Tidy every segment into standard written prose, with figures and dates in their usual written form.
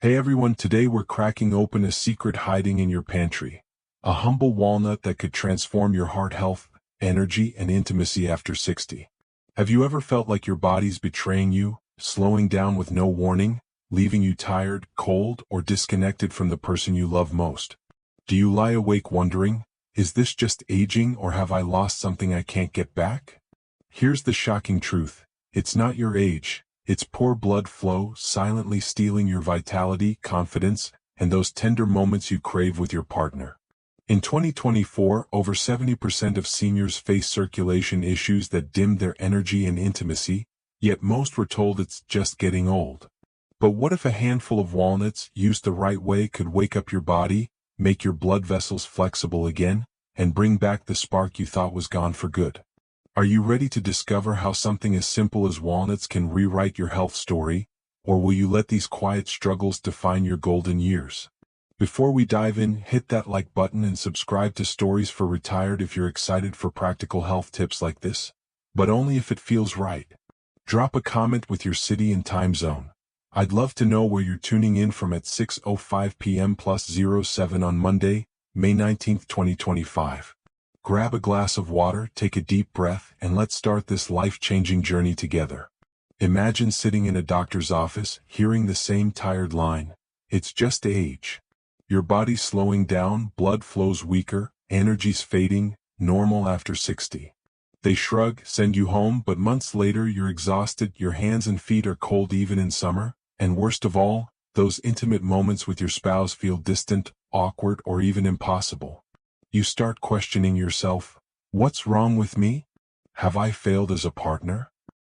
Hey everyone, today we're cracking open a secret hiding in your pantry. A humble walnut that could transform your heart health, energy, and intimacy after 60. Have you ever felt like your body's betraying you, slowing down with no warning, leaving you tired, cold, or disconnected from the person you love most? Do you lie awake wondering, is this just aging or have I lost something I can't get back? Here's the shocking truth. It's not your age. It's poor blood flow silently stealing your vitality, confidence, and those tender moments you crave with your partner. In 2024, over 70% of seniors face circulation issues that dim their energy and intimacy, yet most were told it's just getting old. But what if a handful of walnuts, used the right way, could wake up your body, make your blood vessels flexible again, and bring back the spark you thought was gone for good? Are you ready to discover how something as simple as walnuts can rewrite your health story, or will you let these quiet struggles define your golden years? Before we dive in, hit that like button and subscribe to Stories for Retired if you're excited for practical health tips like this, but only if it feels right. Drop a comment with your city and time zone. I'd love to know where you're tuning in from at 6:05 p.m. +07 on Monday, May 19th, 2025. Grab a glass of water, take a deep breath, and let's start this life-changing journey together. Imagine sitting in a doctor's office, hearing the same tired line, "It's just age." Your body's slowing down, blood flows weaker, energy's fading, normal after 60. They shrug, send you home, but months later you're exhausted, your hands and feet are cold even in summer, and worst of all, those intimate moments with your spouse feel distant, awkward, or even impossible. You start questioning yourself, what's wrong with me? Have I failed as a partner?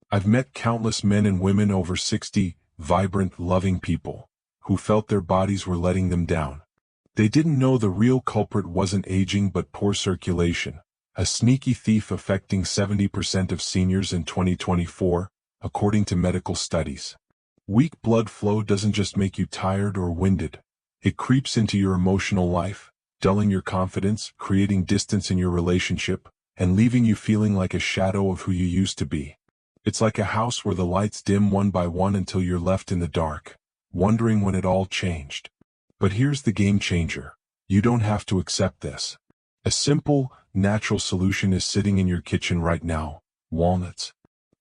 I've met countless men and women over 60, vibrant, loving people, who felt their bodies were letting them down. They didn't know the real culprit wasn't aging but poor circulation, a sneaky thief affecting 70% of seniors in 2024, according to medical studies. Weak blood flow doesn't just make you tired or winded. It creeps into your emotional life, dulling your confidence, creating distance in your relationship, and leaving you feeling like a shadow of who you used to be. It's like a house where the lights dim one by one until you're left in the dark, wondering when it all changed. But here's the game changer. You don't have to accept this. A simple, natural solution is sitting in your kitchen right now: walnuts.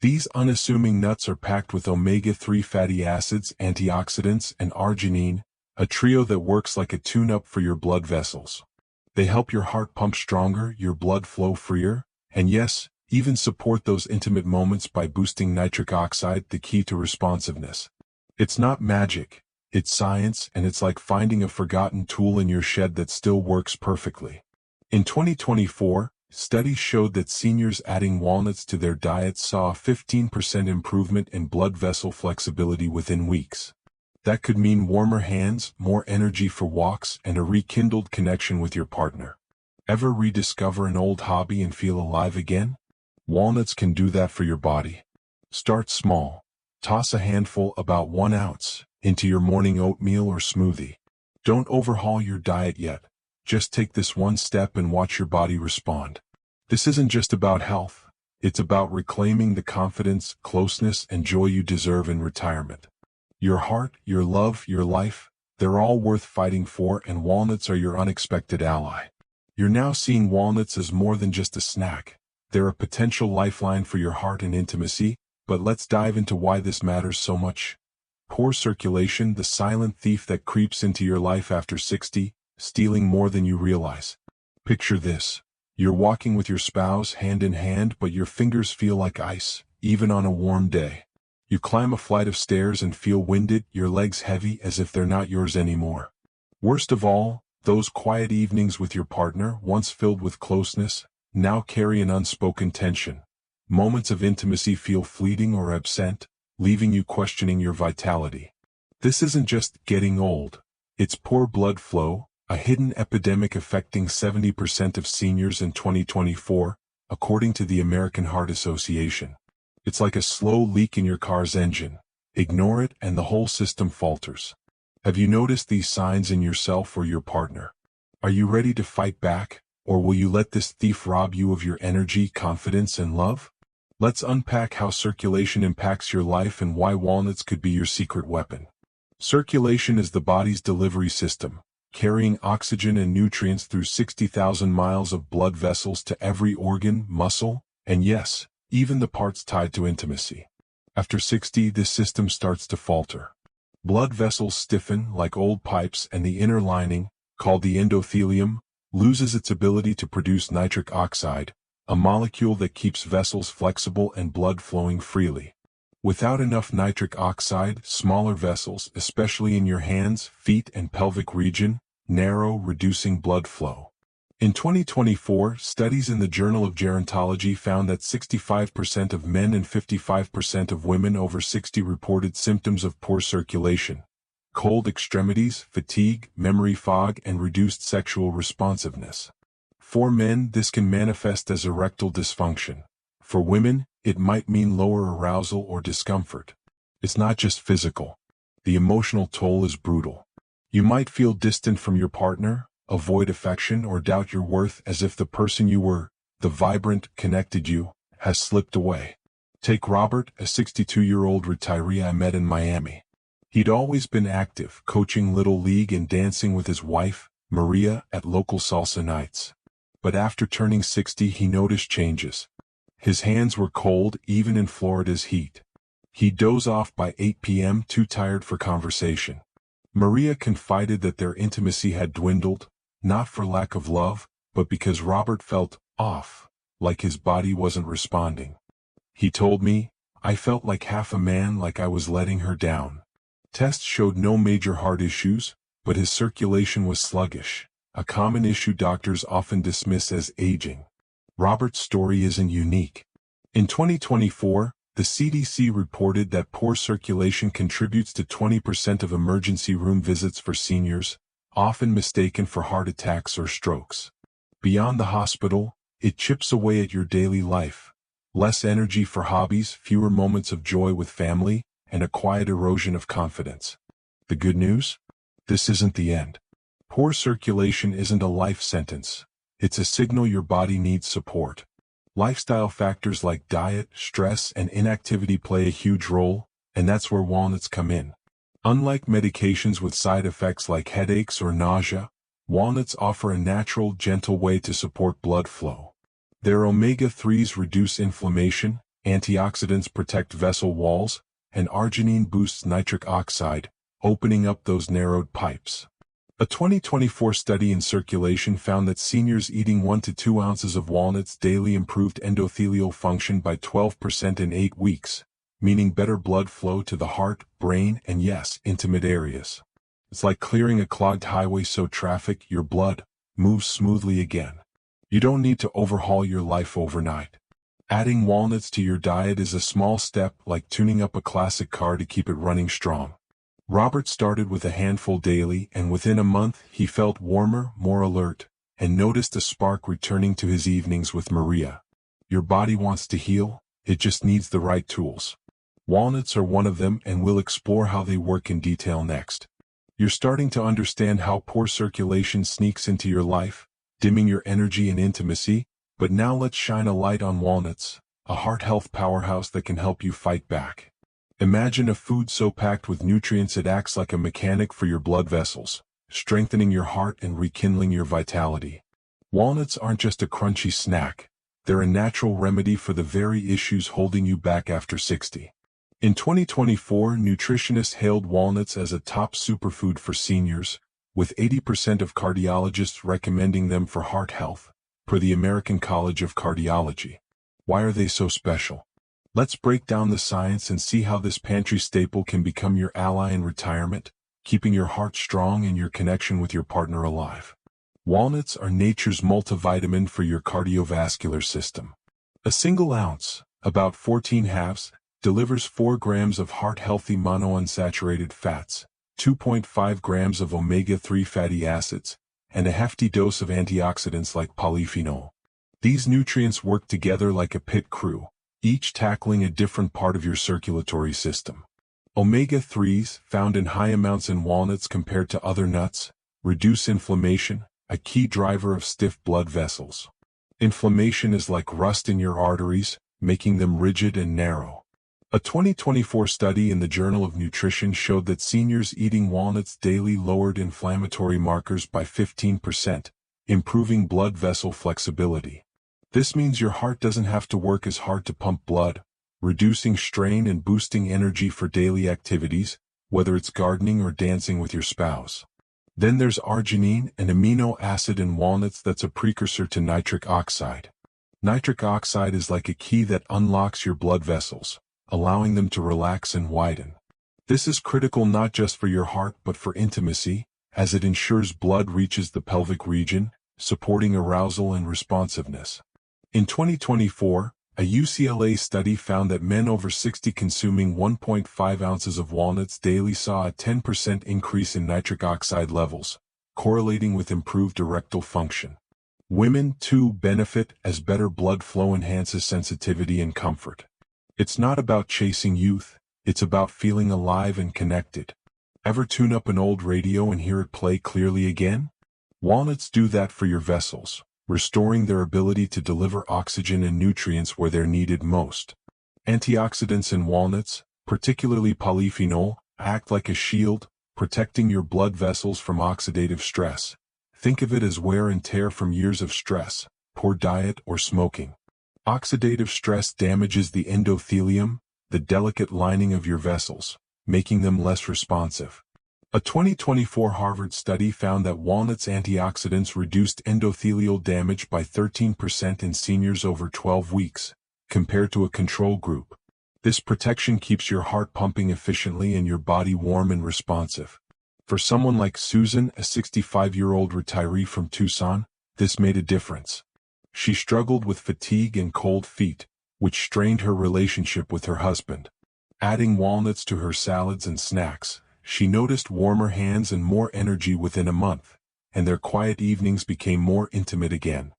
These unassuming nuts are packed with omega-3 fatty acids, antioxidants, and arginine, a trio that works like a tune-up for your blood vessels. They help your heart pump stronger, your blood flow freer, and yes, even support those intimate moments by boosting nitric oxide, the key to responsiveness. It's not magic, it's science, and it's like finding a forgotten tool in your shed that still works perfectly. In 2024, studies showed that seniors adding walnuts to their diets saw a 15% improvement in blood vessel flexibility within weeks. That could mean warmer hands, more energy for walks, and a rekindled connection with your partner. Ever rediscover an old hobby and feel alive again? Walnuts can do that for your body. Start small. Toss a handful, about 1 ounce, into your morning oatmeal or smoothie. Don't overhaul your diet yet. Just take this one step and watch your body respond. This isn't just about health. It's about reclaiming the confidence, closeness, and joy you deserve in retirement. Your heart, your love, your life, they're all worth fighting for, and walnuts are your unexpected ally. You're now seeing walnuts as more than just a snack. They're a potential lifeline for your heart and intimacy, but let's dive into why this matters so much. Poor circulation, the silent thief that creeps into your life after 60, stealing more than you realize. Picture this. You're walking with your spouse hand in hand, but your fingers feel like ice, even on a warm day. You climb a flight of stairs and feel winded, your legs heavy as if they're not yours anymore. Worst of all, those quiet evenings with your partner, once filled with closeness, now carry an unspoken tension. Moments of intimacy feel fleeting or absent, leaving you questioning your vitality. This isn't just getting old. It's poor blood flow, a hidden epidemic affecting 70% of seniors in 2024, according to the American Heart Association. It's like a slow leak in your car's engine. Ignore it and the whole system falters. Have you noticed these signs in yourself or your partner? Are you ready to fight back, or will you let this thief rob you of your energy, confidence, and love? Let's unpack how circulation impacts your life and why walnuts could be your secret weapon. Circulation is the body's delivery system, carrying oxygen and nutrients through 60,000 miles of blood vessels to every organ, muscle, and yes, even the parts tied to intimacy. After 60, this system starts to falter. Blood vessels stiffen like old pipes, and the inner lining, called the endothelium, loses its ability to produce nitric oxide, a molecule that keeps vessels flexible and blood flowing freely. Without enough nitric oxide, smaller vessels, especially in your hands, feet, and pelvic region, narrow, reducing blood flow. In 2024, studies in the Journal of Gerontology found that 65% of men and 55% of women over 60 reported symptoms of poor circulation, cold extremities, fatigue, memory fog, and reduced sexual responsiveness. For men, this can manifest as erectile dysfunction. For women, it might mean lower arousal or discomfort. It's not just physical. The emotional toll is brutal. You might feel distant from your partner, avoid affection, or doubt your worth, as if the person you were, the vibrant, connected you, has slipped away. Take Robert, a 62-year-old retiree I met in Miami. He'd always been active, coaching Little League and dancing with his wife, Maria, at local salsa nights. But after turning 60, he noticed changes. His hands were cold, even in Florida's heat. He'd doze off by 8 p.m., too tired for conversation. Maria confided that their intimacy had dwindled, not for lack of love, but because Robert felt off, like his body wasn't responding. He told me, "I felt like half a man, like I was letting her down." Tests showed no major heart issues, but his circulation was sluggish, a common issue doctors often dismiss as aging. Robert's story isn't unique. In 2024, the CDC reported that poor circulation contributes to 20% of emergency room visits for seniors, often mistaken for heart attacks or strokes. Beyond the hospital, it chips away at your daily life. Less energy for hobbies, fewer moments of joy with family, and a quiet erosion of confidence. The good news? This isn't the end. Poor circulation isn't a life sentence. It's a signal your body needs support. Lifestyle factors like diet, stress, and inactivity play a huge role, and that's where walnuts come in. Unlike medications with side effects like headaches or nausea, walnuts offer a natural, gentle way to support blood flow. Their omega-3s reduce inflammation, antioxidants protect vessel walls, and arginine boosts nitric oxide, opening up those narrowed pipes. A 2024 study in Circulation found that seniors eating 1 to 2 ounces of walnuts daily improved endothelial function by 12% in 8 weeks, meaning better blood flow to the heart, brain, and yes, intimate areas. It's like clearing a clogged highway so traffic, your blood, moves smoothly again. You don't need to overhaul your life overnight. Adding walnuts to your diet is a small step, like tuning up a classic car to keep it running strong. Robert started with a handful daily, and within a month, he felt warmer, more alert, and noticed a spark returning to his evenings with Maria. Your body wants to heal, it just needs the right tools. Walnuts are one of them, and we'll explore how they work in detail next. You're starting to understand how poor circulation sneaks into your life, dimming your energy and intimacy, but now let's shine a light on walnuts, a heart health powerhouse that can help you fight back. Imagine a food so packed with nutrients it acts like a mechanic for your blood vessels, strengthening your heart and rekindling your vitality. Walnuts aren't just a crunchy snack, they're a natural remedy for the very issues holding you back after 60. In 2024, nutritionists hailed walnuts as a top superfood for seniors, with 80% of cardiologists recommending them for heart health, per the American College of Cardiology. Why are they so special? Let's break down the science and see how this pantry staple can become your ally in retirement, keeping your heart strong and your connection with your partner alive. Walnuts are nature's multivitamin for your cardiovascular system. A single ounce, about 14 halves, delivers 4 grams of heart-healthy monounsaturated fats, 2.5 grams of omega-3 fatty acids, and a hefty dose of antioxidants like polyphenol. These nutrients work together like a pit crew, each tackling a different part of your circulatory system. Omega-3s, found in high amounts in walnuts compared to other nuts, reduce inflammation, a key driver of stiff blood vessels. Inflammation is like rust in your arteries, making them rigid and narrow. A 2024 study in the Journal of Nutrition showed that seniors eating walnuts daily lowered inflammatory markers by 15%, improving blood vessel flexibility. This means your heart doesn't have to work as hard to pump blood, reducing strain and boosting energy for daily activities, whether it's gardening or dancing with your spouse. Then there's arginine, an amino acid in walnuts that's a precursor to nitric oxide. Nitric oxide is like a key that unlocks your blood vessels, allowing them to relax and widen. This is critical not just for your heart but for intimacy, as it ensures blood reaches the pelvic region, supporting arousal and responsiveness. In 2024, a UCLA study found that men over 60 consuming 1.5 ounces of walnuts daily saw a 10% increase in nitric oxide levels, correlating with improved erectile function. Women, too, benefit as better blood flow enhances sensitivity and comfort. It's not about chasing youth, it's about feeling alive and connected. Ever tune up an old radio and hear it play clearly again? Walnuts do that for your vessels, restoring their ability to deliver oxygen and nutrients where they're needed most. Antioxidants in walnuts, particularly polyphenol, act like a shield, protecting your blood vessels from oxidative stress. Think of it as wear and tear from years of stress, poor diet, or smoking. Oxidative stress damages the endothelium, the delicate lining of your vessels, making them less responsive. A 2024 Harvard study found that walnuts' antioxidants reduced endothelial damage by 13% in seniors over 12 weeks, compared to a control group. This protection keeps your heart pumping efficiently and your body warm and responsive. For someone like Susan, a 65-year-old retiree from Tucson, this made a difference. She struggled with fatigue and cold feet, which strained her relationship with her husband. Adding walnuts to her salads and snacks, she noticed warmer hands and more energy within a month, and their quiet evenings became more intimate again.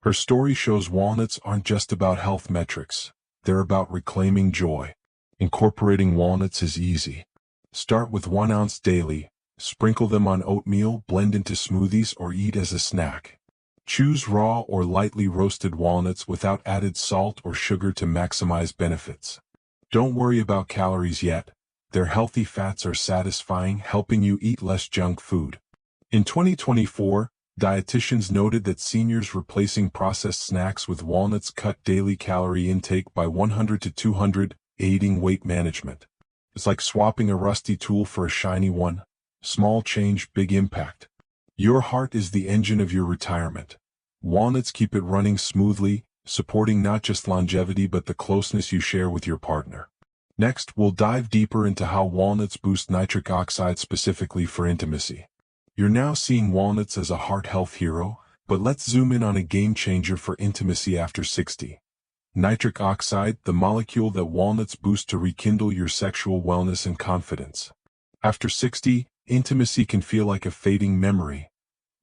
Her story shows walnuts aren't just about health metrics, they're about reclaiming joy. Incorporating walnuts is easy. Start with 1 ounce daily, sprinkle them on oatmeal, blend into smoothies, or eat as a snack. Choose raw or lightly roasted walnuts without added salt or sugar to maximize benefits. Don't worry about calories yet. Their healthy fats are satisfying, helping you eat less junk food. In 2024, dietitians noted that seniors replacing processed snacks with walnuts cut daily calorie intake by 100 to 200, aiding weight management. It's like swapping a rusty tool for a shiny one. Small change, big impact. Your heart is the engine of your retirement. Walnuts keep it running smoothly, supporting not just longevity but the closeness you share with your partner. Next, we'll dive deeper into how walnuts boost nitric oxide specifically for intimacy. You're now seeing walnuts as a heart health hero, but let's zoom in on a game changer for intimacy after 60. Nitric oxide, the molecule that walnuts boost to rekindle your sexual wellness and confidence. After 60, intimacy can feel like a fading memory.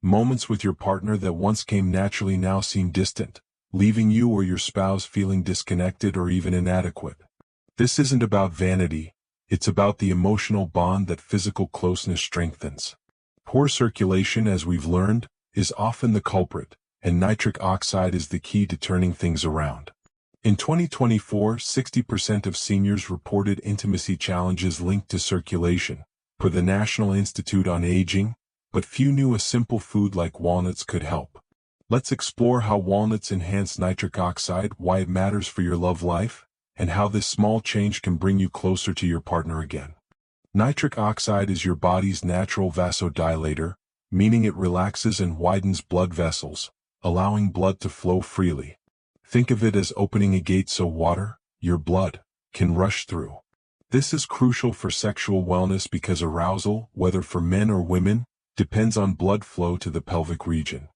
Moments with your partner that once came naturally now seem distant, leaving you or your spouse feeling disconnected or even inadequate. This isn't about vanity, it's about the emotional bond that physical closeness strengthens. Poor circulation, as we've learned, is often the culprit, and nitric oxide is the key to turning things around. In 2024, 60% of seniors reported intimacy challenges linked to circulation, per the National Institute on Aging, but few knew a simple food like walnuts could help. Let's explore how walnuts enhance nitric oxide, why it matters for your love life, and how this small change can bring you closer to your partner again. Nitric oxide is your body's natural vasodilator, meaning it relaxes and widens blood vessels, allowing blood to flow freely. Think of it as opening a gate so water, your blood, can rush through. This is crucial for sexual wellness because arousal, whether for men or women, depends on blood flow to the pelvic region.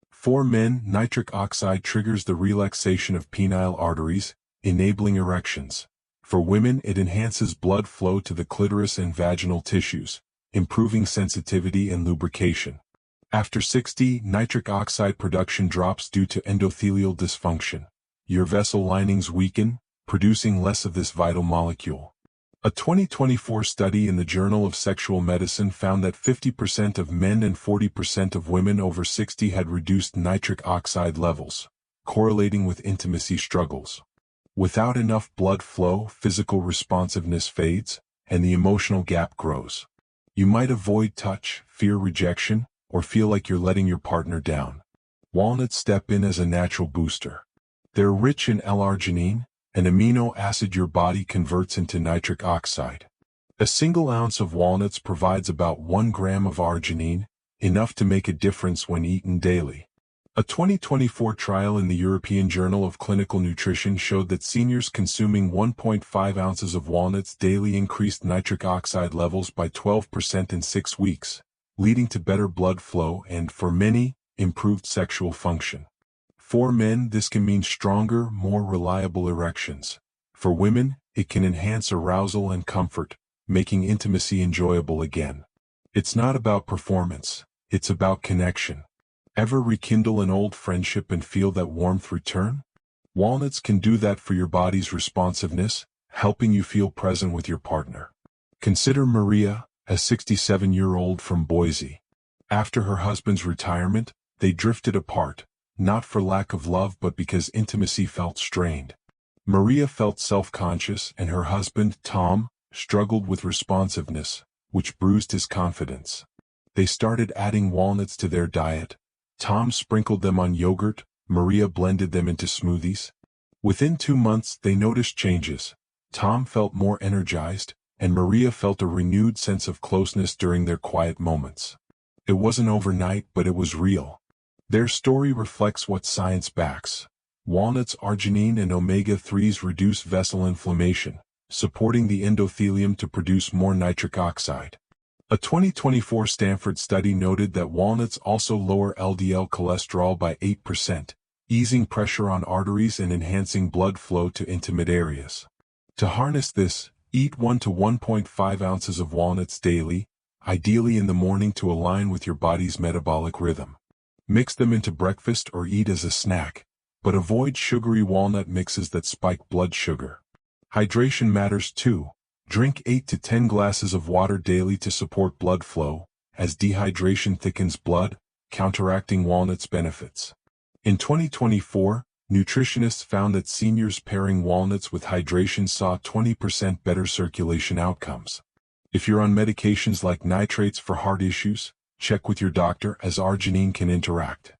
For men, nitric oxide triggers the relaxation of penile arteries, enabling erections. For women, it enhances blood flow to the clitoris and vaginal tissues, improving sensitivity and lubrication. After 60, nitric oxide production drops due to endothelial dysfunction. Your vessel linings weaken, producing less of this vital molecule. A 2024 study in the Journal of Sexual Medicine found that 50% of men and 40% of women over 60 had reduced nitric oxide levels, correlating with intimacy struggles. Without enough blood flow, physical responsiveness fades, and the emotional gap grows. You might avoid touch, fear rejection, or feel like you're letting your partner down. Walnuts step in as a natural booster. They're rich in L-arginine, an amino acid your body converts into nitric oxide. A single ounce of walnuts provides about 1 gram of arginine, enough to make a difference when eaten daily. A 2024 trial in the European Journal of Clinical Nutrition showed that seniors consuming 1.5 ounces of walnuts daily increased nitric oxide levels by 12% in 6 weeks, leading to better blood flow and, for many, improved sexual function. For men, this can mean stronger, more reliable erections. For women, it can enhance arousal and comfort, making intimacy enjoyable again. It's not about performance, it's about connection. Ever rekindle an old friendship and feel that warmth return? Walnuts can do that for your body's responsiveness, helping you feel present with your partner. Consider Maria, a 67-year-old from Boise. After her husband's retirement, they drifted apart, not for lack of love but because intimacy felt strained. Maria felt self-conscious and her husband, Tom, struggled with responsiveness, which bruised his confidence. They started adding walnuts to their diet. Tom sprinkled them on yogurt, Maria blended them into smoothies. Within 2 months they noticed changes. Tom felt more energized, and Maria felt a renewed sense of closeness during their quiet moments. It wasn't overnight, but it was real. Their story reflects what science backs. Walnuts' arginine and omega-3s reduce vessel inflammation, supporting the endothelium to produce more nitric oxide. A 2024 Stanford study noted that walnuts also lower LDL cholesterol by 8%, easing pressure on arteries and enhancing blood flow to intimate areas. To harness this, eat 1 to 1.5 ounces of walnuts daily, ideally in the morning to align with your body's metabolic rhythm. Mix them into breakfast or eat as a snack, but avoid sugary walnut mixes that spike blood sugar. Hydration matters too. Drink 8 to 10 glasses of water daily to support blood flow, as dehydration thickens blood, counteracting walnuts' benefits. In 2024, nutritionists found that seniors pairing walnuts with hydration saw 20% better circulation outcomes. If you're on medications like nitrates for heart issues, check with your doctor as arginine can interact.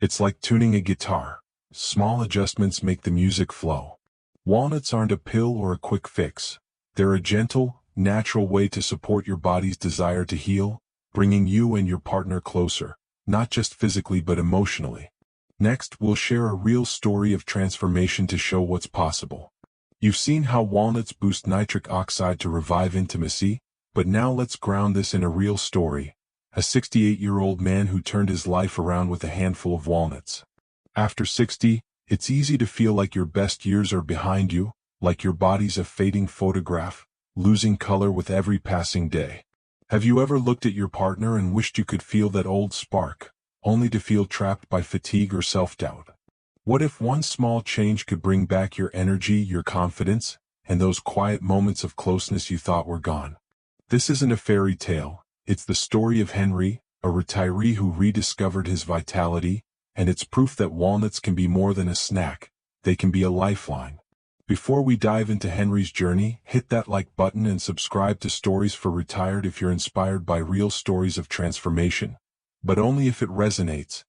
It's like tuning a guitar. Small adjustments make the music flow. Walnuts aren't a pill or a quick fix. They're a gentle, natural way to support your body's desire to heal, bringing you and your partner closer, not just physically but emotionally. Next, we'll share a real story of transformation to show what's possible. You've seen how walnuts boost nitric oxide to revive intimacy, but now let's ground this in a real story. A 68-year-old man who turned his life around with a handful of walnuts. After 60, it's easy to feel like your best years are behind you, like your body's a fading photograph, losing color with every passing day. Have you ever looked at your partner and wished you could feel that old spark, only to feel trapped by fatigue or self-doubt? What if one small change could bring back your energy, your confidence, and those quiet moments of closeness you thought were gone? This isn't a fairy tale, it's the story of Henry, a retiree who rediscovered his vitality, and it's proof that walnuts can be more than a snack, they can be a lifeline. Before we dive into Henry's journey, hit that like button and subscribe to Stories for Retired if you're inspired by real stories of transformation, but only if it resonates.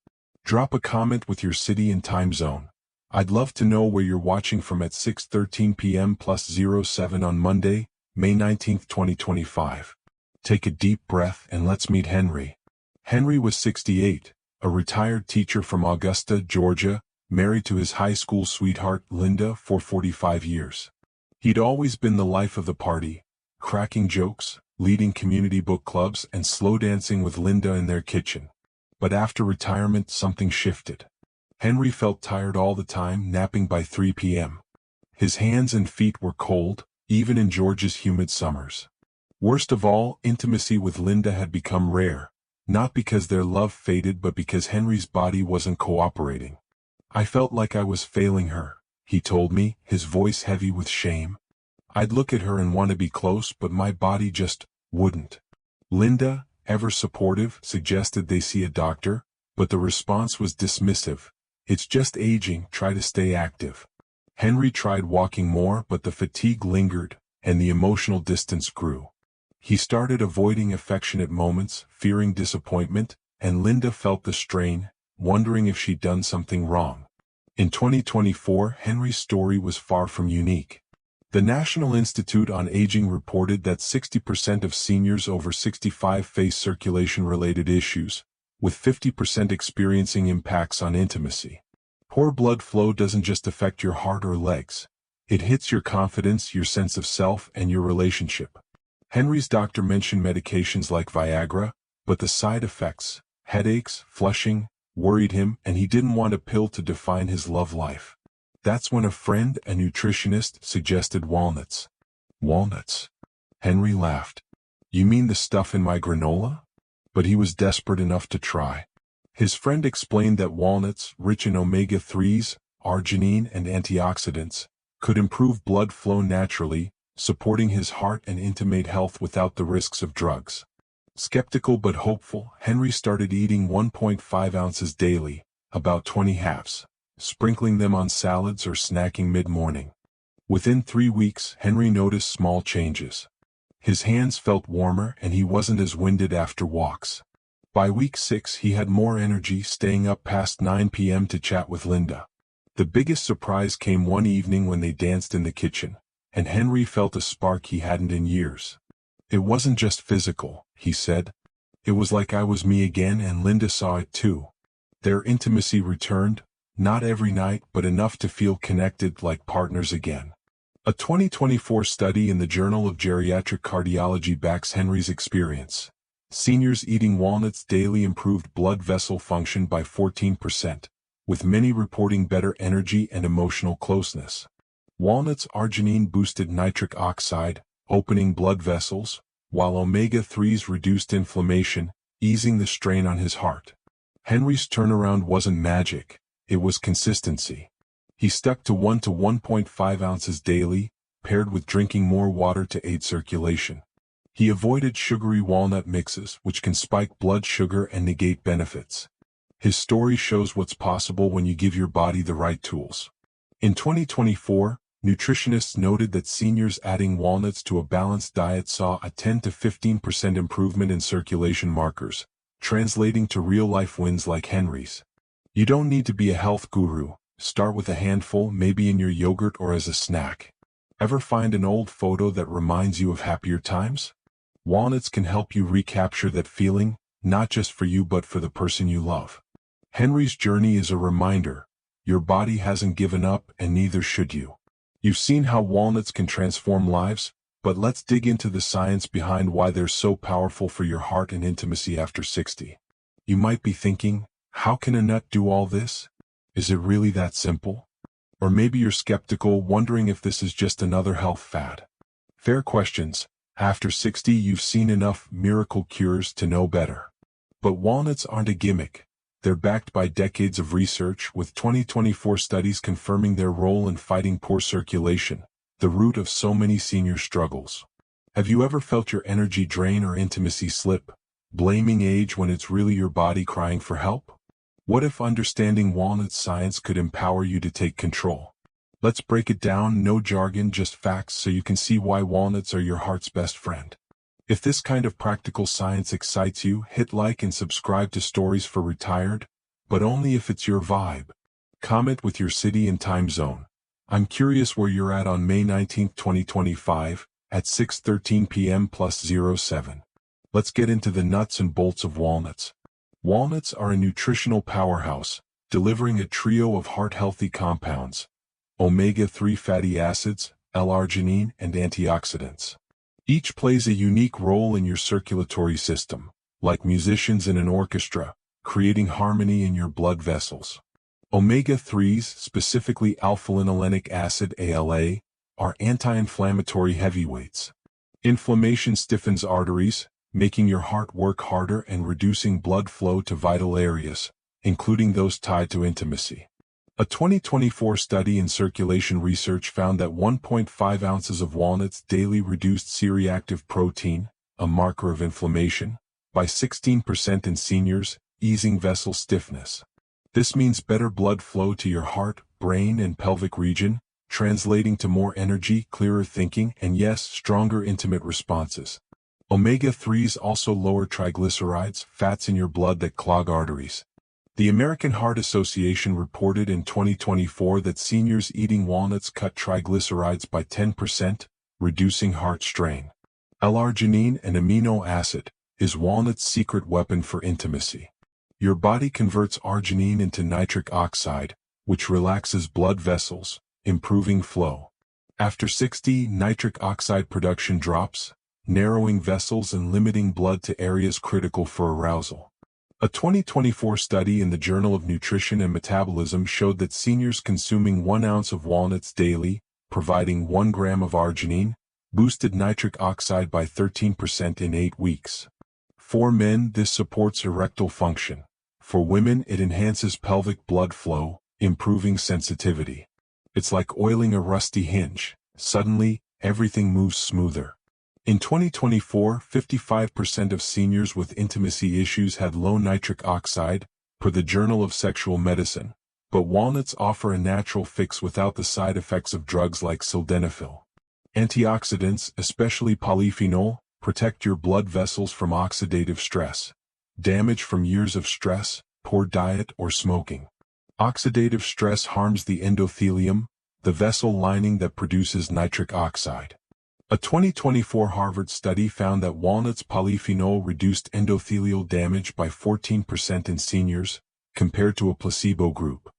Drop a comment with your city and time zone. I'd love to know where you're watching from at 6:13 p.m. +07 on Monday, May 19, 2025. Take a deep breath and let's meet Henry. Henry was 68, a retired teacher from Augusta, Georgia, married to his high school sweetheart, Linda, for 45 years. He'd always been the life of the party, cracking jokes, leading community book clubs, and slow dancing with Linda in their kitchen. But after retirement, something shifted. Henry felt tired all the time, napping by 3 p.m. His hands and feet were cold, even in Georgia's humid summers. Worst of all, intimacy with Linda had become rare, not because their love faded but because Henry's body wasn't cooperating. "I felt like I was failing her," he told me, his voice heavy with shame. "I'd look at her and want to be close, but my body just wouldn't." Linda, ever supportive, suggested they see a doctor, but the response was dismissive. "It's just aging, try to stay active." Henry tried walking more, but the fatigue lingered, and the emotional distance grew. He started avoiding affectionate moments, fearing disappointment, and Linda felt the strain, wondering if she'd done something wrong. In 2024, Henry's story was far from unique. The National Institute on Aging reported that 60% of seniors over 65 face circulation-related issues, with 50% experiencing impacts on intimacy. Poor blood flow doesn't just affect your heart or legs. It hits your confidence, your sense of self, and your relationship. Henry's doctor mentioned medications like Viagra, but the side effects, headaches, flushing, worried him, and he didn't want a pill to define his love life. That's when a friend, a nutritionist, suggested walnuts. Walnuts? Henry laughed. You mean the stuff in my granola? But he was desperate enough to try. His friend explained that walnuts, rich in omega-3s, arginine, and antioxidants, could improve blood flow naturally, supporting his heart and intimate health without the risks of drugs. Skeptical but hopeful, Henry started eating 1.5 ounces daily, about 20 halves, sprinkling them on salads or snacking mid-morning. Within 3 weeks, Henry noticed small changes. His hands felt warmer and he wasn't as winded after walks. By week 6, he had more energy, staying up past 9 p.m. to chat with Linda. The biggest surprise came one evening when they danced in the kitchen, and Henry felt a spark he hadn't in years. It wasn't just physical, he said. It was like I was me again, and Linda saw it too. Their intimacy returned, not every night but enough to feel connected like partners again. A 2024 study in the Journal of Geriatric Cardiology backs Henry's experience. Seniors eating walnuts daily improved blood vessel function by 14%, with many reporting better energy and emotional closeness. Walnuts' arginine boosted nitric oxide, opening blood vessels, while omega-3s reduced inflammation, easing the strain on his heart. Henry's turnaround wasn't magic, it was consistency. He stuck to 1 to 1.5 ounces daily, paired with drinking more water to aid circulation. He avoided sugary walnut mixes, which can spike blood sugar and negate benefits. His story shows what's possible when you give your body the right tools. In 2024, nutritionists noted that seniors adding walnuts to a balanced diet saw a 10 to 15% improvement in circulation markers, translating to real-life wins like Henry's. You don't need to be a health guru. Start with a handful, maybe in your yogurt or as a snack. Ever find an old photo that reminds you of happier times? Walnuts can help you recapture that feeling, not just for you but for the person you love. Henry's journey is a reminder. Your body hasn't given up, and neither should you. You've seen how walnuts can transform lives, but let's dig into the science behind why they're so powerful for your heart and intimacy after 60. You might be thinking, how can a nut do all this? Is it really that simple? Or maybe you're skeptical, wondering if this is just another health fad. Fair questions. After 60, you've seen enough miracle cures to know better. But walnuts aren't a gimmick. They're backed by decades of research, with 2024 studies confirming their role in fighting poor circulation, the root of so many senior struggles. Have you ever felt your energy drain or intimacy slip, blaming age when it's really your body crying for help? What if understanding walnut science could empower you to take control? Let's break it down, no jargon, just facts, so you can see why walnuts are your heart's best friend. If this kind of practical science excites you, hit like and subscribe to Stories for Retired, but only if it's your vibe. Comment with your city and time zone. I'm curious where you're at on May 19, 2025, at 6:13 p.m. +07. Let's get into the nuts and bolts of walnuts. Walnuts are a nutritional powerhouse, delivering a trio of heart-healthy compounds: omega-3 fatty acids, L-arginine, and antioxidants. Each plays a unique role in your circulatory system, like musicians in an orchestra, creating harmony in your blood vessels. Omega-3s, specifically alpha-linolenic acid ALA, are anti-inflammatory heavyweights. Inflammation stiffens arteries, making your heart work harder and reducing blood flow to vital areas, including those tied to intimacy. A 2024 study in Circulation Research found that 1.5 ounces of walnuts daily reduced C-reactive protein, a marker of inflammation, by 16% in seniors, easing vessel stiffness. This means better blood flow to your heart, brain, and pelvic region, translating to more energy, clearer thinking, and yes, stronger intimate responses. Omega-3s also lower triglycerides, fats in your blood that clog arteries. The American Heart Association reported in 2024 that seniors eating walnuts cut triglycerides by 10%, reducing heart strain. L-arginine, an amino acid, is walnut's secret weapon for intimacy. Your body converts arginine into nitric oxide, which relaxes blood vessels, improving flow. After 60, nitric oxide production drops, narrowing vessels and limiting blood to areas critical for arousal. A 2024 study in the Journal of Nutrition and Metabolism showed that seniors consuming 1 ounce of walnuts daily, providing 1 gram of arginine, boosted nitric oxide by 13% in 8 weeks. For men, this supports erectile function. For women, it enhances pelvic blood flow, improving sensitivity. It's like oiling a rusty hinge. Suddenly, everything moves smoother. In 2024, 55% of seniors with intimacy issues had low nitric oxide, per the Journal of Sexual Medicine, but walnuts offer a natural fix without the side effects of drugs like sildenafil. Antioxidants, especially polyphenol, protect your blood vessels from oxidative stress, damage from years of stress, poor diet, or smoking. Oxidative stress harms the endothelium, the vessel lining that produces nitric oxide. A 2024 Harvard study found that walnuts polyphenol reduced endothelial damage by 14% in seniors, compared to a placebo group.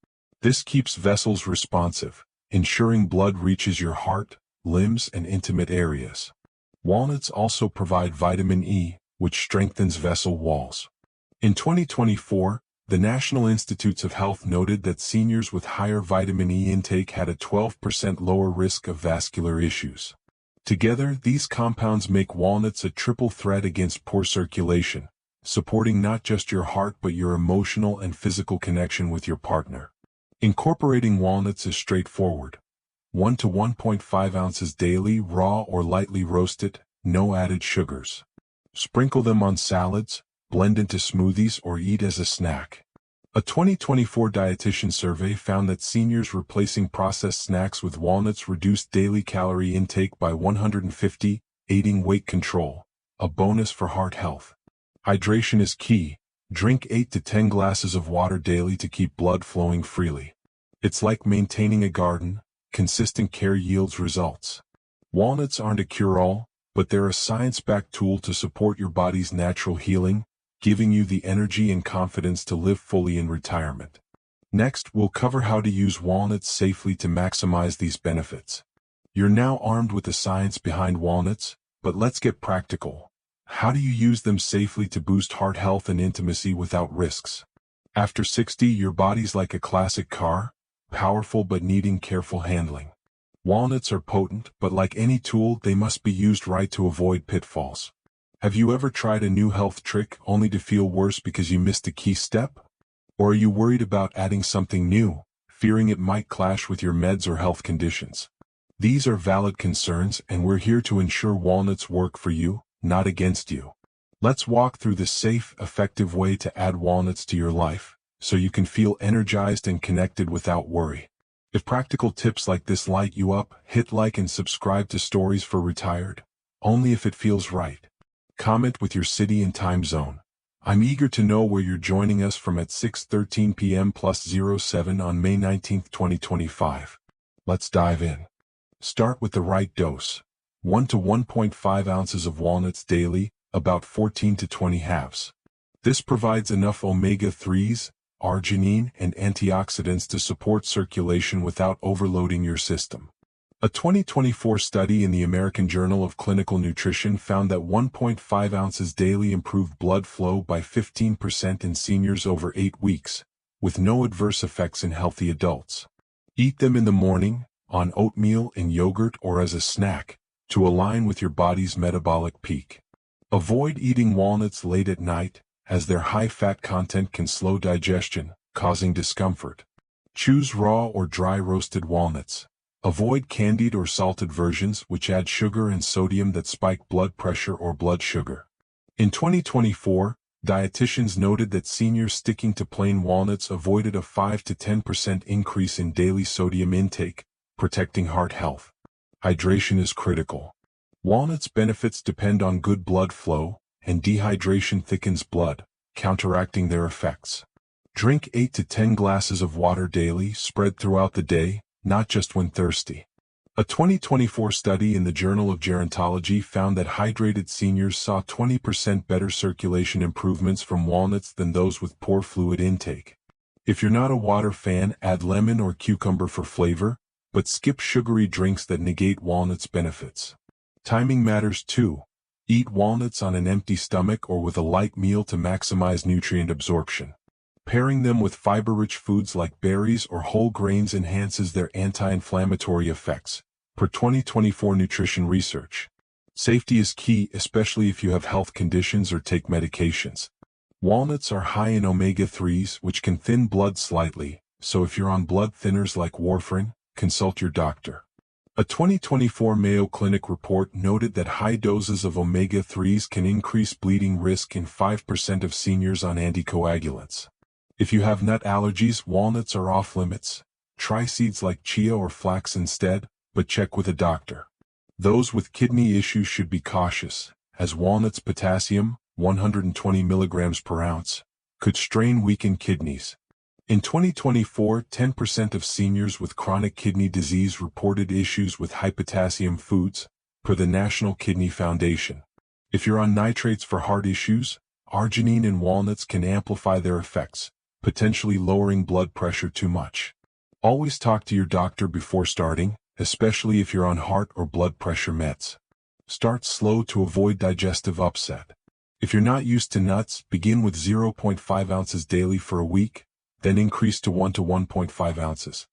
This keeps vessels responsive, ensuring blood reaches your heart, limbs, and intimate areas. Walnuts also provide vitamin E, which strengthens vessel walls. In 2024, the National Institutes of Health noted that seniors with higher vitamin E intake had a 12% lower risk of vascular issues. Together, these compounds make walnuts a triple threat against poor circulation, supporting not just your heart but your emotional and physical connection with your partner. Incorporating walnuts is straightforward. 1 to 1.5 ounces daily, raw or lightly roasted, no added sugars. Sprinkle them on salads, blend into smoothies, or eat as a snack. A 2024 dietitian survey found that seniors replacing processed snacks with walnuts reduced daily calorie intake by 150, aiding weight control, a bonus for heart health. Hydration is key. Drink 8 to 10 glasses of water daily to keep blood flowing freely. It's like maintaining a garden. Consistent care yields results. Walnuts aren't a cure-all, but they're a science-backed tool to support your body's natural healing, giving you the energy and confidence to live fully in retirement. Next, we'll cover how to use walnuts safely to maximize these benefits. You're now armed with the science behind walnuts, but let's get practical. How do you use them safely to boost heart health and intimacy without risks? After 60, your body's like a classic car, powerful but needing careful handling. Walnuts are potent, but like any tool, they must be used right to avoid pitfalls. Have you ever tried a new health trick only to feel worse because you missed a key step? Or are you worried about adding something new, fearing it might clash with your meds or health conditions? These are valid concerns, and we're here to ensure walnuts work for you, not against you. Let's walk through the safe, effective way to add walnuts to your life, so you can feel energized and connected without worry. If practical tips like this light you up, hit like and subscribe to Stories for Retired, only if it feels right. Comment with your city and time zone. I'm eager to know where you're joining us from at 6:13 p.m. +07 on May 19, 2025. Let's dive in. Start with the right dose. 1 to 1.5 ounces of walnuts daily, about 14 to 20 halves. This provides enough omega-3s, arginine, and antioxidants to support circulation without overloading your system. A 2024 study in the American Journal of Clinical Nutrition found that 1.5 ounces daily improved blood flow by 15% in seniors over 8 weeks, with no adverse effects in healthy adults. Eat them in the morning, on oatmeal and yogurt, or as a snack, to align with your body's metabolic peak. Avoid eating walnuts late at night, as their high fat content can slow digestion, causing discomfort. Choose raw or dry roasted walnuts. Avoid candied or salted versions which add sugar and sodium that spike blood pressure or blood sugar. In 2024, dietitians noted that seniors sticking to plain walnuts avoided a 5 to 10% increase in daily sodium intake, protecting heart health. Hydration is critical. Walnuts' benefits depend on good blood flow, and dehydration thickens blood, counteracting their effects. Drink 8 to 10 glasses of water daily, spread throughout the day, not just when thirsty. A 2024 study in the Journal of Gerontology found that hydrated seniors saw 20% better circulation improvements from walnuts than those with poor fluid intake. If you're not a water fan, add lemon or cucumber for flavor, but skip sugary drinks that negate walnuts' benefits. Timing matters too. Eat walnuts on an empty stomach or with a light meal to maximize nutrient absorption. Pairing them with fiber-rich foods like berries or whole grains enhances their anti-inflammatory effects, per 2024 nutrition research. Safety is key, especially if you have health conditions or take medications. Walnuts are high in omega-3s, which can thin blood slightly, so if you're on blood thinners like warfarin, consult your doctor. A 2024 Mayo Clinic report noted that high doses of omega-3s can increase bleeding risk in 5% of seniors on anticoagulants. If you have nut allergies, walnuts are off limits. Try seeds like chia or flax instead, but check with a doctor. Those with kidney issues should be cautious, as walnuts' potassium, 120 milligrams per ounce, could strain weakened kidneys. In 2024, 10% of seniors with chronic kidney disease reported issues with high-potassium foods, per the National Kidney Foundation. If you're on nitrates for heart issues, arginine in walnuts can amplify their effects, potentially lowering blood pressure too much. Always talk to your doctor before starting, especially if you're on heart or blood pressure meds. Start slow to avoid digestive upset. If you're not used to nuts, begin with 0.5 ounces daily for a week, then increase to 1 to 1.5 ounces.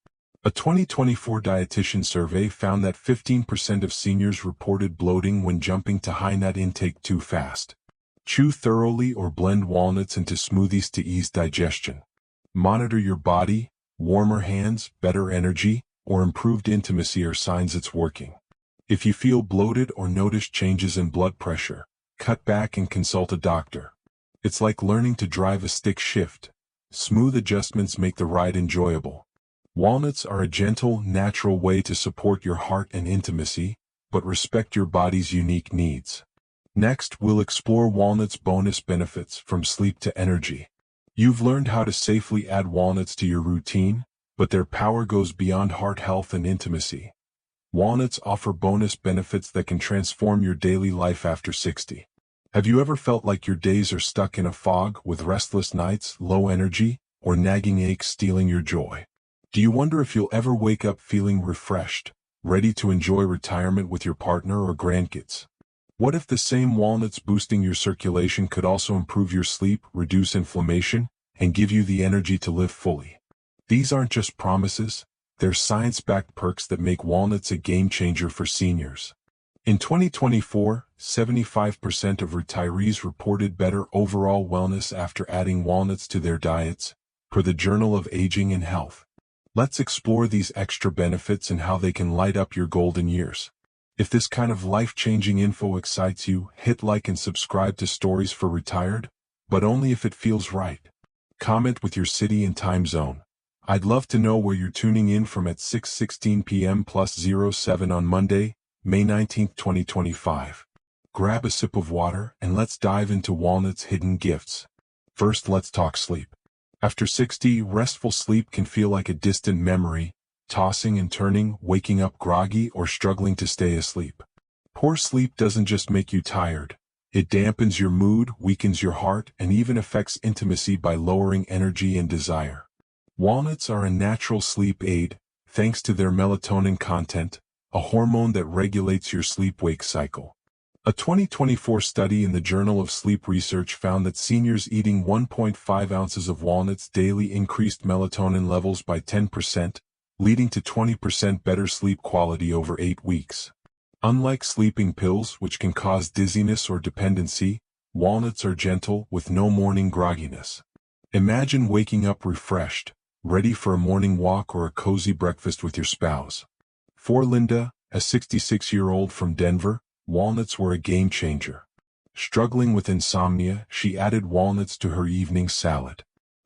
A 2024 dietitian survey found that 15% of seniors reported bloating when jumping to high nut intake too fast. Chew thoroughly or blend walnuts into smoothies to ease digestion. Monitor your body. Warmer hands, better energy, or improved intimacy are signs it's working. If you feel bloated or notice changes in blood pressure, cut back and consult a doctor. It's like learning to drive a stick shift. Smooth adjustments make the ride enjoyable. Walnuts are a gentle, natural way to support your heart and intimacy, but respect your body's unique needs. Next, we'll explore walnuts' bonus benefits from sleep to energy. You've learned how to safely add walnuts to your routine, but their power goes beyond heart health and intimacy. Walnuts offer bonus benefits that can transform your daily life after 60. Have you ever felt like your days are stuck in a fog with restless nights, low energy, or nagging aches stealing your joy? Do you wonder if you'll ever wake up feeling refreshed, ready to enjoy retirement with your partner or grandkids? What if the same walnuts boosting your circulation could also improve your sleep, reduce inflammation, and give you the energy to live fully? These aren't just promises, they're science-backed perks that make walnuts a game-changer for seniors. In 2024, 75% of retirees reported better overall wellness after adding walnuts to their diets, per the Journal of Aging and Health. Let's explore these extra benefits and how they can light up your golden years. If this kind of life-changing info excites you, hit like and subscribe to Stories for Retired, but only if it feels right. Comment with your city and time zone. I'd love to know where you're tuning in from at 6:16 p.m. plus 07 on Monday, May 19, 2025. Grab a sip of water and let's dive into walnuts' hidden gifts. First, let's talk sleep. After 60, restful sleep can feel like a distant memory, tossing and turning, waking up groggy or struggling to stay asleep. Poor sleep doesn't just make you tired. It dampens your mood, weakens your heart, and even affects intimacy by lowering energy and desire. Walnuts are a natural sleep aid, thanks to their melatonin content, a hormone that regulates your sleep-wake cycle. A 2024 study in the Journal of Sleep Research found that seniors eating 1.5 ounces of walnuts daily increased melatonin levels by 10%, leading to 20% better sleep quality over 8 weeks. Unlike sleeping pills, which can cause dizziness or dependency, walnuts are gentle, with no morning grogginess. Imagine waking up refreshed, ready for a morning walk or a cozy breakfast with your spouse. For Linda, a 66-year-old from Denver, walnuts were a game-changer. Struggling with insomnia, she added walnuts to her evening salad.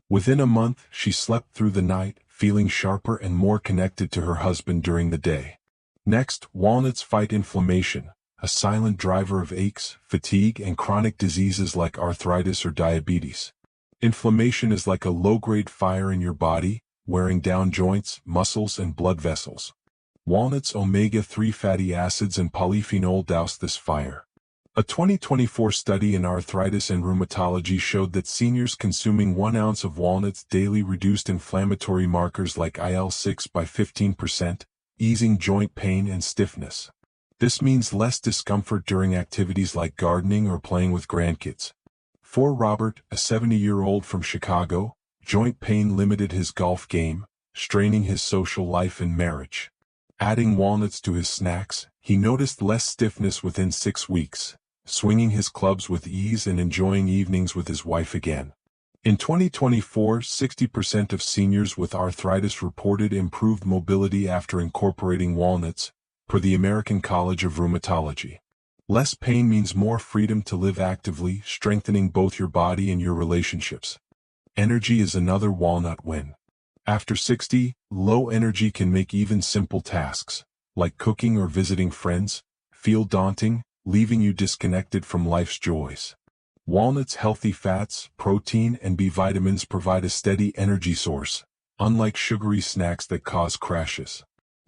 Within a month, she slept through the night, feeling sharper and more connected to her husband during the day. Next, walnuts fight inflammation, a silent driver of aches, fatigue, and chronic diseases like arthritis or diabetes. Inflammation is like a low-grade fire in your body, wearing down joints, muscles, and blood vessels. Walnuts' omega-3 fatty acids and polyphenol douse this fire. A 2024 study in arthritis and rheumatology showed that seniors consuming 1 ounce of walnuts daily reduced inflammatory markers like IL-6 by 15%, easing joint pain and stiffness. This means less discomfort during activities like gardening or playing with grandkids. For Robert, a 70-year-old from Chicago, joint pain limited his golf game, straining his social life and marriage. Adding walnuts to his snacks, he noticed less stiffness within 6 weeks, swinging his clubs with ease and enjoying evenings with his wife again. In 2024, 60% of seniors with arthritis reported improved mobility after incorporating walnuts, per the American College of Rheumatology. Less pain means more freedom to live actively, strengthening both your body and your relationships. Energy is another walnut win. After 60, low energy can make even simple tasks, like cooking or visiting friends, feel daunting, leaving you disconnected from life's joys. Walnuts' healthy fats, protein, and B vitamins provide a steady energy source, unlike sugary snacks that cause crashes.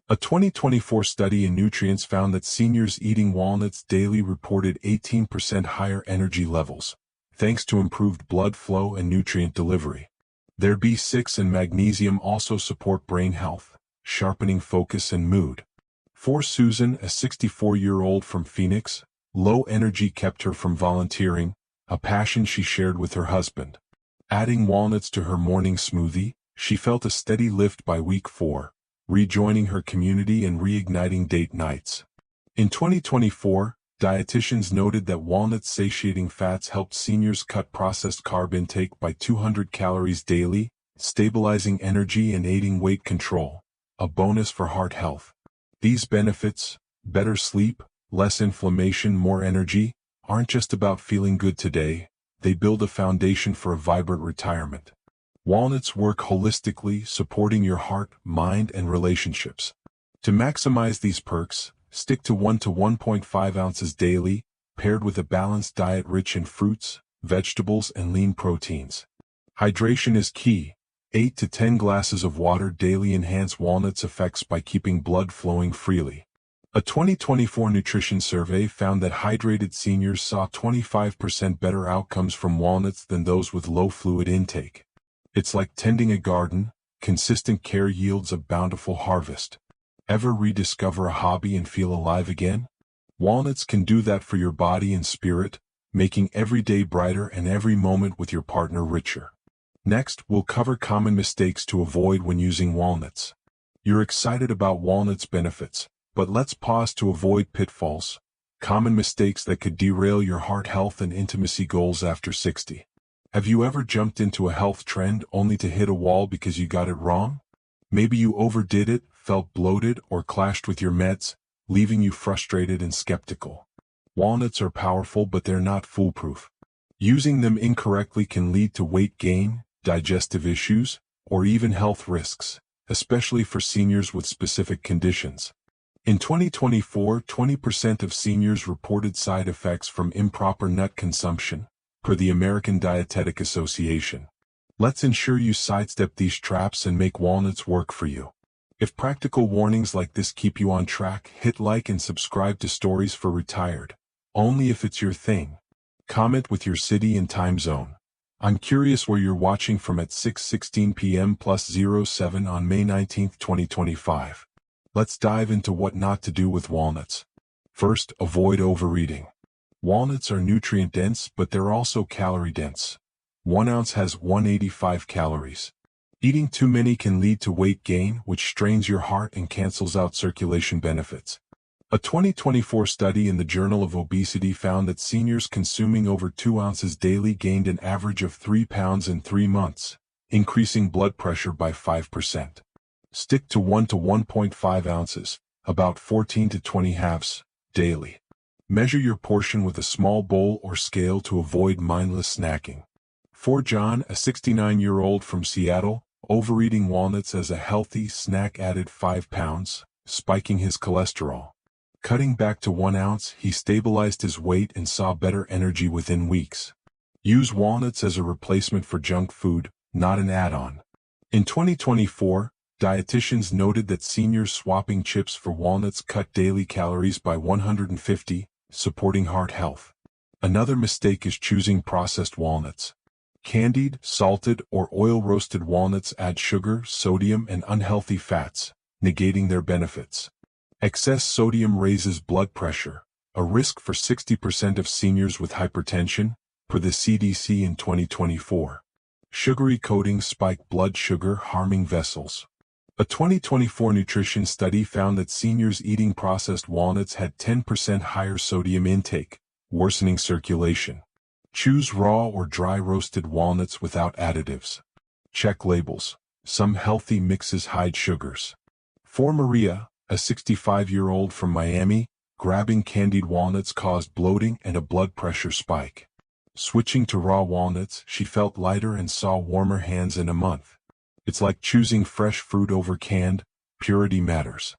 A 2024 study in nutrients found that seniors eating walnuts daily reported 18% higher energy levels, thanks to improved blood flow and nutrient delivery. Their B6 and magnesium also support brain health, sharpening focus and mood. For Susan, a 64-year-old from Phoenix, low energy kept her from volunteering, a passion she shared with her husband. Adding walnuts to her morning smoothie, she felt a steady lift by week 4. Rejoining her community and reigniting date nights. In 2024, dietitians noted that walnuts' satiating fats helped seniors cut processed carb intake by 200 calories daily, stabilizing energy and aiding weight control, a bonus for heart health. These benefits, better sleep, less inflammation, more energy, aren't just about feeling good today, they build a foundation for a vibrant retirement. Walnuts work holistically, supporting your heart, mind, and relationships. To maximize these perks, stick to 1 to 1.5 ounces daily, paired with a balanced diet rich in fruits, vegetables, and lean proteins. Hydration is key. 8 to 10 glasses of water daily enhance walnuts' effects by keeping blood flowing freely. A 2024 nutrition survey found that hydrated seniors saw 25% better outcomes from walnuts than those with low fluid intake. It's like tending a garden, consistent care yields a bountiful harvest. Ever rediscover a hobby and feel alive again? Walnuts can do that for your body and spirit, making every day brighter and every moment with your partner richer. Next, we'll cover common mistakes to avoid when using walnuts. You're excited about walnuts' benefits, but let's pause to avoid pitfalls, common mistakes that could derail your heart health and intimacy goals after 60. Have you ever jumped into a health trend only to hit a wall because you got it wrong? Maybe you overdid it, felt bloated, or clashed with your meds, leaving you frustrated and skeptical. Walnuts are powerful, but they're not foolproof. Using them incorrectly can lead to weight gain, digestive issues, or even health risks, especially for seniors with specific conditions. In 2024, 20% of seniors reported side effects from improper nut consumption, per the American Dietetic Association. Let's ensure you sidestep these traps and make walnuts work for you. If practical warnings like this keep you on track, hit like and subscribe to Stories for Retired, only if it's your thing. Comment with your city and time zone. I'm curious where you're watching from at 6:16 p.m. +07 on May 19, 2025. Let's dive into what not to do with walnuts. First, avoid overeating. Walnuts are nutrient-dense, but they're also calorie-dense. 1 ounce has 185 calories. Eating too many can lead to weight gain, which strains your heart and cancels out circulation benefits. A 2024 study in the Journal of Obesity found that seniors consuming over 2 ounces daily gained an average of 3 pounds in 3 months, increasing blood pressure by 5%. Stick to 1 to 1.5 ounces, about 14 to 20 halves, daily. Measure your portion with a small bowl or scale to avoid mindless snacking. For John, a 69-year-old from Seattle, Overeating walnuts as a healthy snack added 5 pounds, spiking his cholesterol. Cutting back to 1 ounce, he stabilized his weight and saw better energy within weeks. Use walnuts as a replacement for junk food, not an add-on. In 2024, dietitians noted that seniors swapping chips for walnuts cut daily calories by 150, supporting heart health. Another mistake is choosing processed walnuts. Candied, salted, or oil-roasted walnuts add sugar, sodium, and unhealthy fats, negating their benefits. Excess sodium raises blood pressure, a risk for 60% of seniors with hypertension, per the CDC in 2024. Sugary coatings spike blood sugar, harming vessels. A 2024 nutrition study found that seniors eating processed walnuts had 10% higher sodium intake, worsening circulation. Choose raw or dry roasted walnuts without additives. Check labels. Some healthy mixes hide sugars. For Maria, a 65-year-old from Miami, grabbing candied walnuts caused bloating and a blood pressure spike. Switching to raw walnuts, she felt lighter and saw warmer hands in a month. It's like choosing fresh fruit over canned, purity matters.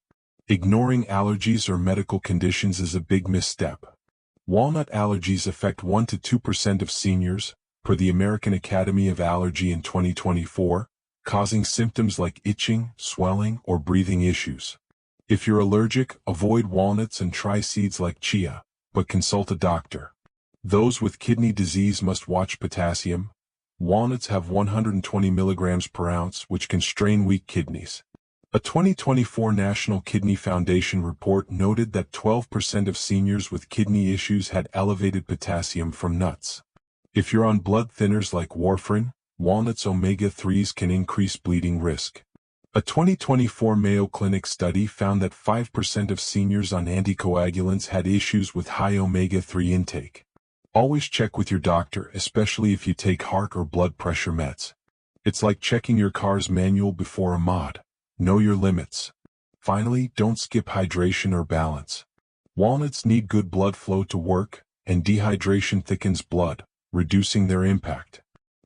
Ignoring allergies or medical conditions is a big misstep. Walnut allergies affect 1 to 2% of seniors, per the American Academy of Allergy in 2024, causing symptoms like itching, swelling, or breathing issues. If you're allergic, avoid walnuts and try seeds like chia, but consult a doctor. Those with kidney disease must watch potassium. Walnuts have 120 milligrams per ounce, which can strain weak kidneys. A 2024 National Kidney Foundation report noted that 12% of seniors with kidney issues had elevated potassium from nuts. If you're on blood thinners like warfarin, walnuts omega-3s can increase bleeding risk. A 2024 Mayo Clinic study found that 5% of seniors on anticoagulants had issues with high omega-3 intake. Always check with your doctor, especially if you take heart or blood pressure meds. It's like checking your car's manual before a mod. Know your limits. Finally, don't skip hydration or balance. Walnuts need good blood flow to work, and dehydration thickens blood, reducing their impact.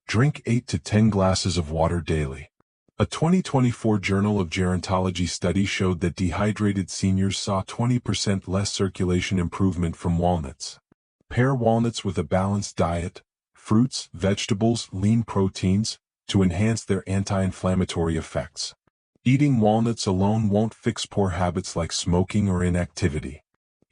Drink 8 to 10 glasses of water daily. A 2024 Journal of Gerontology study showed that dehydrated seniors saw 20% less circulation improvement from walnuts. Pair walnuts with a balanced diet, fruits, vegetables, lean proteins, to enhance their anti-inflammatory effects. Eating walnuts alone won't fix poor habits like smoking or inactivity.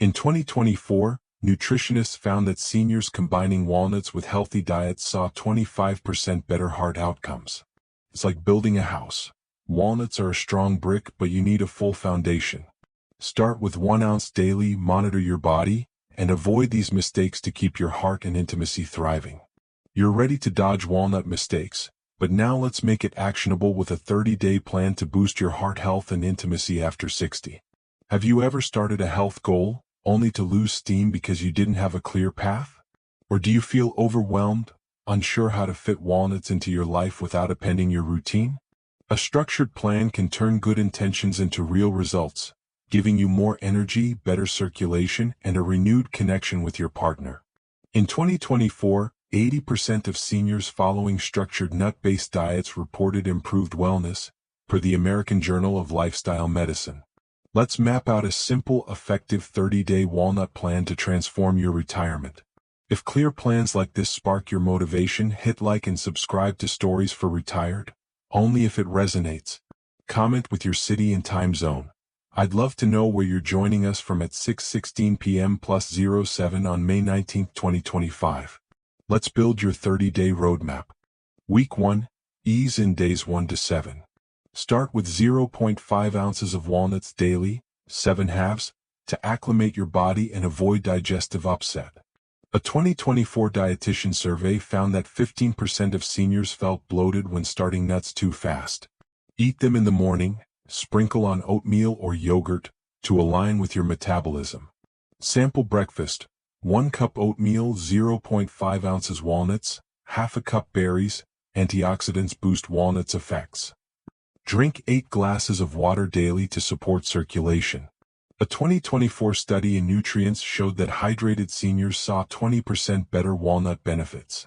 In 2024, nutritionists found that seniors combining walnuts with healthy diets saw 25% better heart outcomes. It's like building a house. Walnuts are a strong brick, but you need a full foundation. Start with 1 ounce daily, monitor your body, and avoid these mistakes to keep your heart and intimacy thriving. You're ready to dodge walnut mistakes, but now let's make it actionable with a 30-day plan to boost your heart health and intimacy after 60. Have you ever started a health goal, only to lose steam because you didn't have a clear path? Or do you feel overwhelmed, unsure how to fit walnuts into your life without appending your routine? A structured plan can turn good intentions into real results, giving you more energy, better circulation, and a renewed connection with your partner. In 2024, 80% of seniors following structured nut-based diets reported improved wellness, per the American Journal of Lifestyle Medicine. Let's map out a simple, effective 30-day walnut plan to transform your retirement. If clear plans like this spark your motivation, hit like and subscribe to Stories for Retired, only if it resonates. Comment with your city and time zone. I'd love to know where you're joining us from at 6:16 p.m. +07 on May 19, 2025. Let's build your 30-day roadmap. Week 1, ease in days 1 to 7. Start with 0.5 ounces of walnuts daily, 7 halves, to acclimate your body and avoid digestive upset. A 2024 dietitian survey found that 15% of seniors felt bloated when starting nuts too fast. Eat them in the morning, sprinkle on oatmeal or yogurt, to align with your metabolism. Sample breakfast: 1 cup oatmeal, 0.5 ounces walnuts, half a cup berries. Antioxidants boost walnuts' effects. Drink 8 glasses of water daily to support circulation. A 2024 study in nutrients showed that hydrated seniors saw 20% better walnut benefits.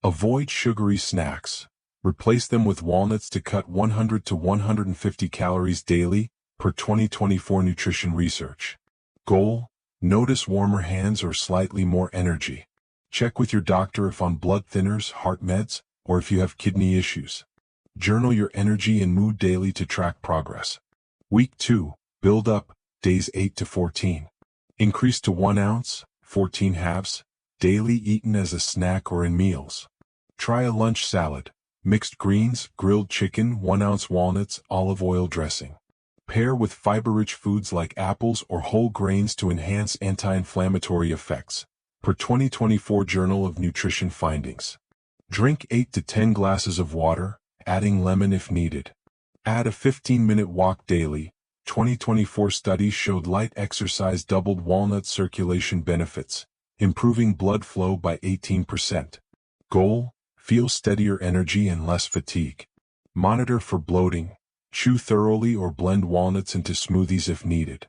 Avoid sugary snacks. Replace them with walnuts to cut 100 to 150 calories daily, per 2024 nutrition research. Goal: notice warmer hands or slightly more energy. Check with your doctor if on blood thinners, heart meds, or if you have kidney issues. Journal your energy and mood daily to track progress. Week 2, build up, days 8 to 14. Increase to 1 ounce, 14 halves, daily, eaten as a snack or in meals. Try a lunch salad, mixed greens, grilled chicken, 1 ounce walnuts, olive oil dressing. Pair with fiber-rich foods like apples or whole grains to enhance anti-inflammatory effects, per 2024 Journal of Nutrition findings. Drink 8 to 10 glasses of water, adding lemon if needed. Add a 15-minute walk daily. 2024 studies showed light exercise doubled walnut circulation benefits, improving blood flow by 18%. Goal: feel steadier energy and less fatigue. Monitor for bloating. Chew thoroughly or blend walnuts into smoothies if needed.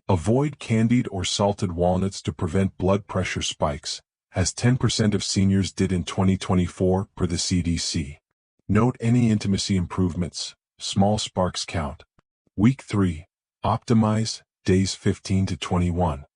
Avoid candied or salted walnuts to prevent blood pressure spikes, as 10% of seniors did in 2024 per the CDC. Note any intimacy improvements. Small sparks count. Week 3. Optimize, days 15 to 21.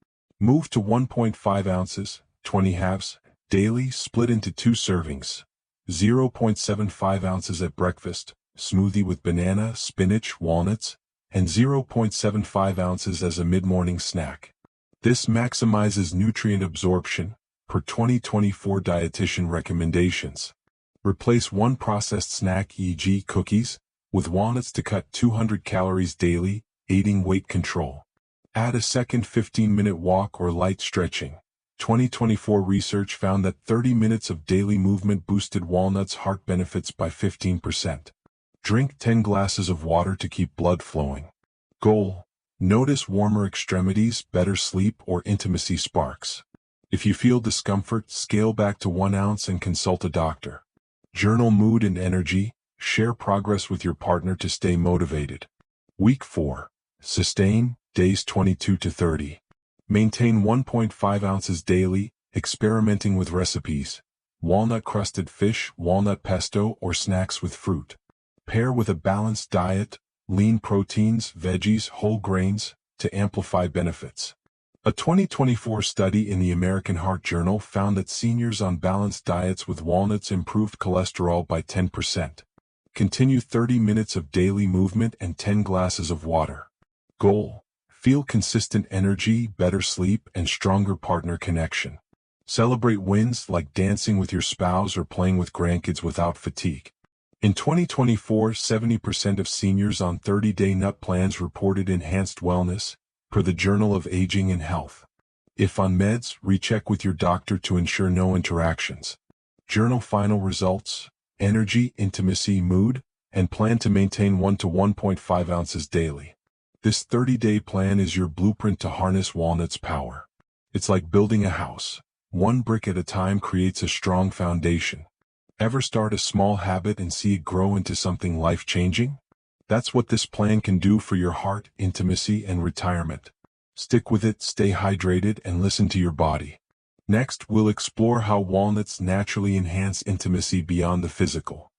Move to 1.5 ounces, 20 halves, daily, split into 2 servings. 0.75 ounces at breakfast, smoothie with banana, spinach, walnuts, and 0.75 ounces as a mid-morning snack. This maximizes nutrient absorption, per 2024 dietitian recommendations. Replace one processed snack, e.g. cookies, with walnuts to cut 200 calories daily, aiding weight control. Add a second 15-minute walk or light stretching. 2024 research found that 30 minutes of daily movement boosted walnuts' heart benefits by 15%. Drink 10 glasses of water to keep blood flowing. Goal: notice warmer extremities, better sleep, or intimacy sparks. If you feel discomfort, scale back to 1 ounce and consult a doctor. Journal mood and energy. Share progress with your partner to stay motivated. Week 4. Sustain, days 22 to 30. Maintain 1.5 ounces daily, experimenting with recipes. Walnut-crusted fish, walnut pesto, or snacks with fruit. Pair with a balanced diet, lean proteins, veggies, whole grains, to amplify benefits. A 2024 study in the American Heart Journal found that seniors on balanced diets with walnuts improved cholesterol by 10%. Continue 30 minutes of daily movement and 10 glasses of water. Goal: feel consistent energy, better sleep, and stronger partner connection. Celebrate wins like dancing with your spouse or playing with grandkids without fatigue. In 2024, 70% of seniors on 30-day nut plans reported enhanced wellness, per the Journal of Aging and Health. If on meds, recheck with your doctor to ensure no interactions. Journal final results, energy, intimacy, mood, and plan to maintain 1 to 1.5 ounces daily. This 30-day plan is your blueprint to harness walnuts' power. It's like building a house. One brick at a time creates a strong foundation. Ever start a small habit and see it grow into something life-changing? That's what this plan can do for your heart, intimacy, and retirement. Stick with it, stay hydrated, and listen to your body. Next, we'll explore how walnuts naturally enhance intimacy beyond the physical.